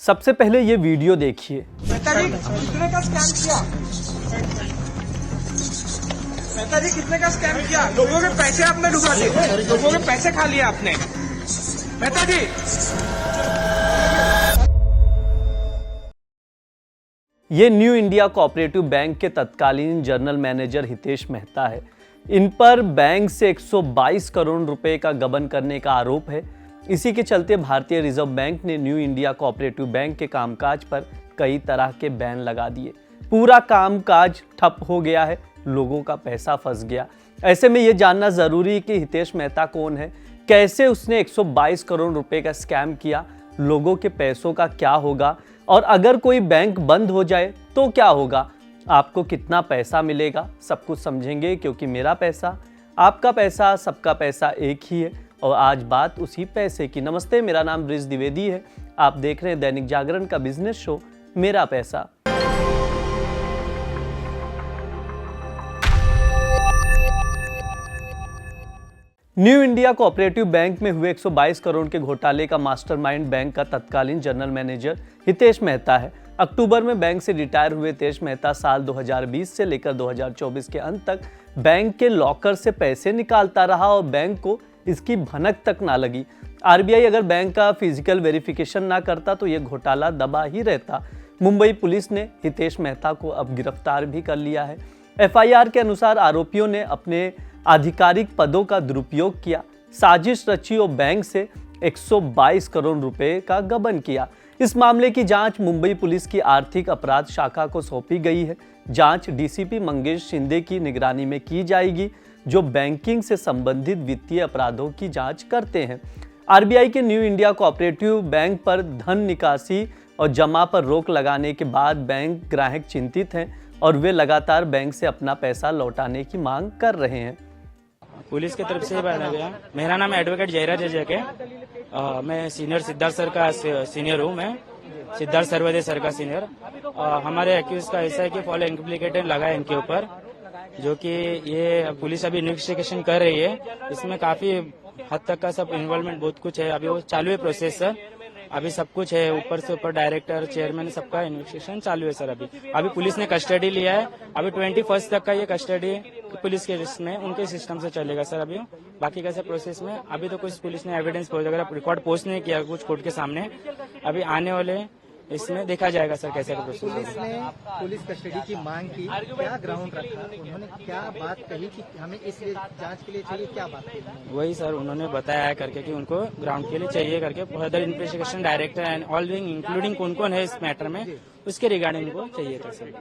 सबसे पहले ये वीडियो देखिए। मेहता जी कितने का स्कैम किया? मेहता जी कितने का स्कैम किया? लोगों के पैसे आपने डुबा दिए, लोगों के पैसे खा लिए आपने। मेहता जी ये न्यू इंडिया कोऑपरेटिव बैंक के तत्कालीन जनरल मैनेजर हितेश मेहता है। इन पर बैंक से 122 करोड़ रुपए का गबन करने का आरोप है। इसी के चलते भारतीय रिजर्व बैंक ने न्यू इंडिया कोऑपरेटिव बैंक के कामकाज पर कई तरह के बैन लगा दिए। पूरा कामकाज ठप हो गया है, लोगों का पैसा फंस गया। ऐसे में ये जानना जरूरी है कि हितेश मेहता कौन है, कैसे उसने 122 करोड़ रुपए का स्कैम किया, लोगों के पैसों का क्या होगा, और अगर कोई बैंक बंद हो जाए तो क्या होगा, आपको कितना पैसा मिलेगा, सब कुछ समझेंगे। क्योंकि मेरा पैसा, आपका पैसा, सबका पैसा एक ही है और आज बात उसी पैसे की। नमस्ते, मेरा नाम ब्रिज द्विवेदी है। आप देख रहे हैं दैनिक जागरण का बिजनेस शो मेरा पैसा। न्यू इंडिया कोऑपरेटिव बैंक में हुए 122 करोड़ के घोटाले का मास्टरमाइंड बैंक का तत्कालीन जनरल मैनेजर हितेश मेहता है। अक्टूबर में बैंक से रिटायर हुए हितेश मेहता साल 2020 से लेकर 2024 के अंत तक बैंक के लॉकर से पैसे निकालता रहा और बैंक को इसकी भनक तक ना लगी। आरबीआई अगर बैंक का फिजिकल वेरिफिकेशन ना करता तो ये घोटाला दबा ही रहता। मुंबई पुलिस ने हितेश मेहता को अब गिरफ्तार भी कर लिया है। एफआईआर के अनुसार आरोपियों ने अपने आधिकारिक पदों का दुरुपयोग किया, साजिश रची और बैंक से 122 करोड़ रुपए का गबन किया। इस मामले की जांच मुंबई पुलिस की आर्थिक अपराध शाखा को सौंपी गई है। जांच डीसीपी मंगेश शिंदे की निगरानी में की जाएगी, जो बैंकिंग से संबंधित वित्तीय अपराधों की जांच करते हैं। आरबीआई के न्यू इंडिया कोऑपरेटिव बैंक पर धन निकासी और जमा पर रोक लगाने के बाद बैंक ग्राहक चिंतित हैं और वे लगातार बैंक से अपना पैसा लौटाने की मांग कर रहे हैं। पुलिस की तरफ से बताया गया। मेरा नाम एडवोकेट जयराज जैजक है। मैं सीनियर सिद्धार्थ सर का सीनियर हूँ। मैं सिद्धार्थ सर्वदे सर का सीनियर। हमारे एक्यूज का ऐसा है कि फॉलो इम्प्लीकेटेड लगा है इनके ऊपर, जो कि ये पुलिस अभी इन्वेस्टिगेशन कर रही है। इसमें काफी हद तक का सब इन्वॉल्वमेंट बहुत कुछ है। अभी वो चालू है प्रोसेस सर, अभी सब कुछ है। ऊपर से ऊपर डायरेक्टर, चेयरमैन, सबका इन्वेस्टिगेशन चालू है सर। अभी पुलिस ने कस्टडी लिया है। अभी 21 तक का ये कस्टडी पुलिस के लिस्ट में उनके सिस्टम से चलेगा सर। अभी बाकी कैसे प्रोसेस में अभी तो कुछ पुलिस ने एविडेंस वगैरह रिकॉर्ड पोस्ट नहीं किया कुछ कोर्ट के सामने। अभी आने वाले इसमें देखा जाएगा सर कैसे प्रोसेस। पुलिस ने पुलिस कस्टडी की मांग की, क्या ग्राउंड रखा, उन्होंने क्या बात कही कि हमें इस जांच के लिए चाहिए, क्या बात कही? वही सर उन्होंने बताया है करके कि उनको ग्राउंड के लिए चाहिए करके, further investigation director and all including कौन कौन है इस मैटर में, उसके रिगार्डिंग उनको चाहिए था सर।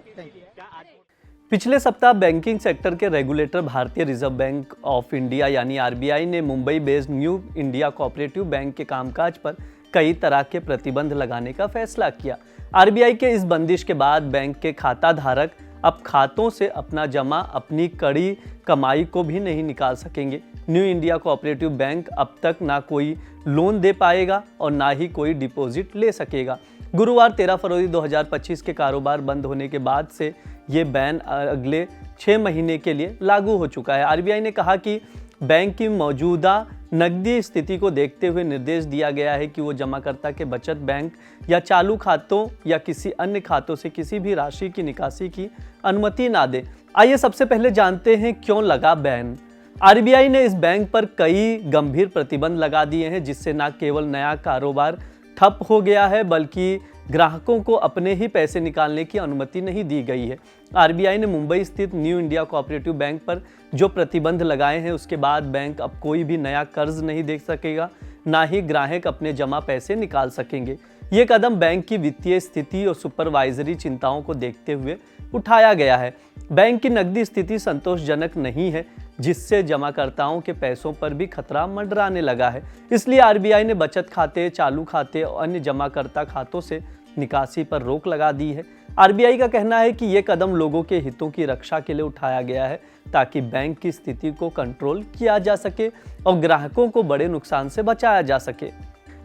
पिछले सप्ताह बैंकिंग सेक्टर के रेगुलेटर भारतीय रिजर्व बैंक ऑफ इंडिया यानी आरबीआई ने Mumbai based new India cooperative bank के कामकाज पर कई तरह के प्रतिबंध लगाने का फैसला किया। आरबीआई के इस बंदिश के बाद बैंक के खाता धारक अब खातों से अपना जमा, अपनी कड़ी कमाई को भी नहीं निकाल सकेंगे। न्यू इंडिया कोऑपरेटिव बैंक अब तक ना कोई लोन दे पाएगा और ना ही कोई डिपॉजिट ले सकेगा। गुरुवार 13 फरवरी 2025 के कारोबार बंद होने के बाद से ये बैन अगले 6 महीने के लिए लागू हो चुका है। आरबीआई ने कहा कि बैंक की मौजूदा नकदी स्थिति को देखते हुए निर्देश दिया गया है कि वो जमाकर्ता के बचत बैंक या चालू खातों या किसी अन्य खातों से किसी भी राशि की निकासी की अनुमति ना दे। आइए सबसे पहले जानते हैं क्यों लगा बैन। आरबीआई ने इस बैंक पर कई गंभीर प्रतिबंध लगा दिए हैं, जिससे न केवल नया कारोबार ठप हो गया है बल्कि ग्राहकों को अपने ही पैसे निकालने की अनुमति नहीं दी गई है। आरबीआई ने मुंबई स्थित न्यू इंडिया कोऑपरेटिव बैंक पर जो प्रतिबंध लगाए हैं, उसके बाद बैंक अब कोई भी नया कर्ज नहीं दे सकेगा, ना ही ग्राहक अपने जमा पैसे निकाल सकेंगे। ये कदम बैंक की वित्तीय स्थिति और सुपरवाइजरी चिंताओं को देखते हुए उठाया गया है। बैंक की नकदी स्थिति संतोषजनक नहीं है, जिससे जमाकर्ताओं के पैसों पर भी खतरा मंडराने लगा है। इसलिए आरबीआई ने बचत खाते, चालू खाते और अन्य जमाकर्ता खातों से निकासी पर रोक लगा दी है। आरबीआई का कहना है कि यह कदम लोगों के हितों की रक्षा के लिए उठाया गया है, ताकि बैंक की स्थिति को कंट्रोल किया जा सके और ग्राहकों को बड़े नुकसान से बचाया जा सके।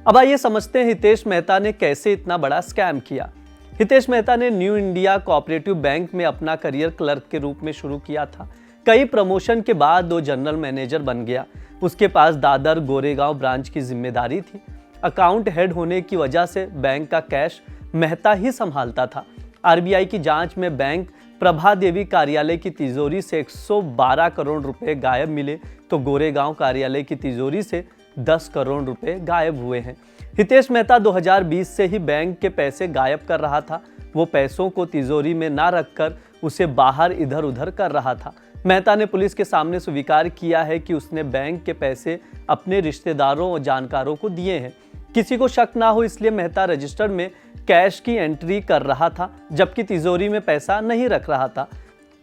अब आइए समझते हैं हितेश मेहता ने कैसे इतना बड़ा स्कैम किया। हितेश मेहता ने न्यू इंडिया कोऑपरेटिव बैंक में अपना करियर क्लर्क के रूप में शुरू किया था। कई प्रमोशन के बाद वो जनरल मैनेजर बन गया। उसके पास दादर गोरेगांव ब्रांच की जिम्मेदारी थी। अकाउंट हेड होने की वजह से बैंक का कैश मेहता ही संभालता था। आरबीआई की जांच में बैंक प्रभा देवी कार्यालय की तिजोरी से 112 करोड़ रुपए गायब मिले, तो गोरेगांव कार्यालय की तिजोरी से 10 करोड़ रुपए गायब हुए हैं। हितेश मेहता 2020 से ही बैंक के पैसे गायब कर रहा था। वो पैसों को तिजोरी में ना रखकर उसे बाहर इधर उधर कर रहा था। मेहता ने पुलिस के सामने स्वीकार किया है कि उसने बैंक के पैसे अपने रिश्तेदारों और जानकारों को दिए हैं। किसी को शक ना हो इसलिए मेहता रजिस्टर में कैश की एंट्री कर रहा था, जबकि तिजोरी में पैसा नहीं रख रहा था।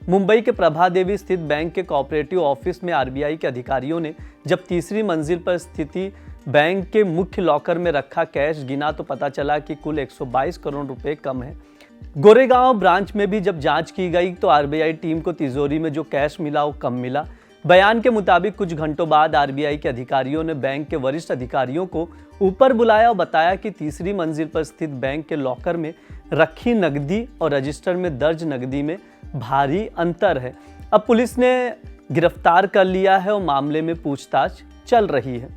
मुंबई के प्रभा देवी स्थित बैंक के कोऑपरेटिव ऑफिस में आरबीआई के अधिकारियों ने जब तीसरी मंजिल पर स्थिति बैंक के मुख्य लॉकर में रखा कैश गिना तो पता चला कि कुल 122 करोड़ रुपए कम है। गोरेगांव ब्रांच में भी जब जांच की गई तो आरबीआई टीम को तिजोरी में जो कैश मिला वो कम मिला। बयान के मुताबिक कुछ घंटों बाद आरबीआई के अधिकारियों ने बैंक के वरिष्ठ अधिकारियों को ऊपर बुलाया और बताया कि तीसरी मंजिल पर स्थित बैंक के लॉकर में रखी नकदी और रजिस्टर में दर्ज नकदी में भारी अंतर है। अब पुलिस ने गिरफ्तार कर लिया है और मामले में पूछताछ चल रही है।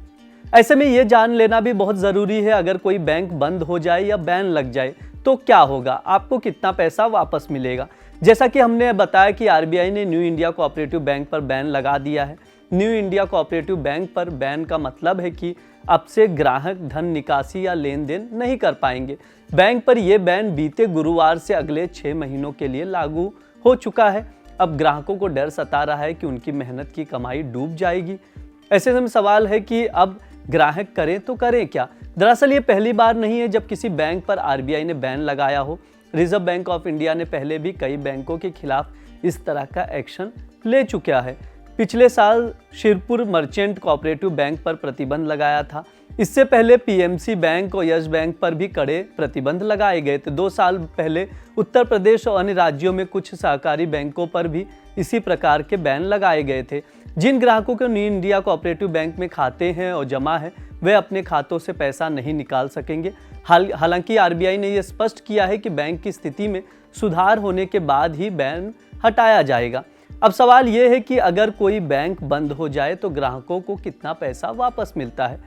ऐसे में ये जान लेना भी बहुत ज़रूरी है, अगर कोई बैंक बंद हो जाए या बैन लग जाए तो क्या होगा, आपको कितना पैसा वापस मिलेगा। जैसा कि हमने बताया कि आरबीआई ने न्यू इंडिया कोऑपरेटिव बैंक पर बैन लगा दिया है। न्यू इंडिया कोऑपरेटिव बैंक पर बैन का मतलब है कि अब से ग्राहक धन निकासी या लेन देन नहीं कर पाएंगे। बैंक पर यह बैन बीते गुरुवार से अगले 6 महीनों के लिए लागू हो चुका है। अब ग्राहकों को डर सता रहा है कि उनकी मेहनत की कमाई डूब जाएगी। ऐसे में सवाल है कि अब ग्राहक करें तो करें क्या। दरअसल ये पहली बार नहीं है जब किसी बैंक पर आरबीआई ने बैन लगाया हो। रिजर्व बैंक ऑफ इंडिया ने पहले भी कई बैंकों के खिलाफ इस तरह का एक्शन ले चुका है। पिछले साल शिरपुर मर्चेंट कोऑपरेटिव बैंक पर प्रतिबंध लगाया था। इससे पहले पीएमसी बैंक और यस बैंक पर भी कड़े प्रतिबंध लगाए गए थे। 2 साल पहले उत्तर प्रदेश और अन्य राज्यों में कुछ सहकारी बैंकों पर भी इसी प्रकार के बैन लगाए गए थे। जिन ग्राहकों के न्यू इंडिया कोऑपरेटिव बैंक में खाते हैं और जमा है वे अपने खातों से पैसा नहीं निकाल सकेंगे। हालांकि आरबीआई ने यह स्पष्ट किया है कि बैंक की स्थिति में सुधार होने के बाद ही बैन हटाया जाएगा। अब सवाल यह है कि अगर कोई बैंक बंद हो जाए तो ग्राहकों को कितना पैसा वापस मिलता है।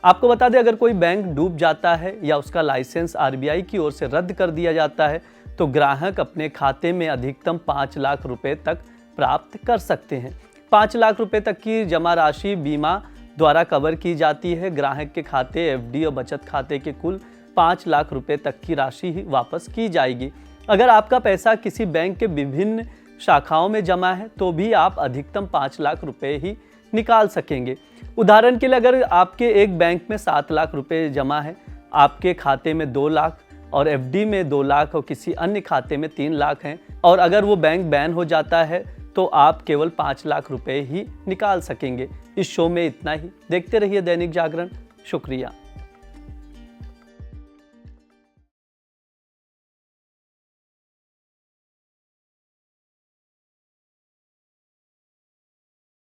आपको बता दें, अगर कोई बैंक डूब जाता है या उसका लाइसेंस आरबीआई की ओर से रद्द कर दिया जाता है तो ग्राहक अपने खाते में अधिकतम 5 लाख रुपए तक प्राप्त कर सकते हैं। 5 लाख रुपए तक की जमा राशि बीमा द्वारा कवर की जाती है। ग्राहक के खाते, एफडी और बचत खाते के कुल 5 लाख रुपए तक की राशि ही वापस की जाएगी। अगर आपका पैसा किसी बैंक के विभिन्न शाखाओं में जमा है तो भी आप अधिकतम 5 लाख रुपए ही निकाल सकेंगे। उदाहरण के लिए अगर आपके एक बैंक में 7 लाख रुपए जमा है, आपके खाते में 2 लाख और एफडी में 2 लाख और किसी अन्य खाते में 3 लाख हैं और अगर वो बैंक बैन हो जाता है तो आप केवल 5 लाख रुपए ही निकाल सकेंगे। इस शो में इतना ही। देखते रहिए दैनिक जागरण। शुक्रिया।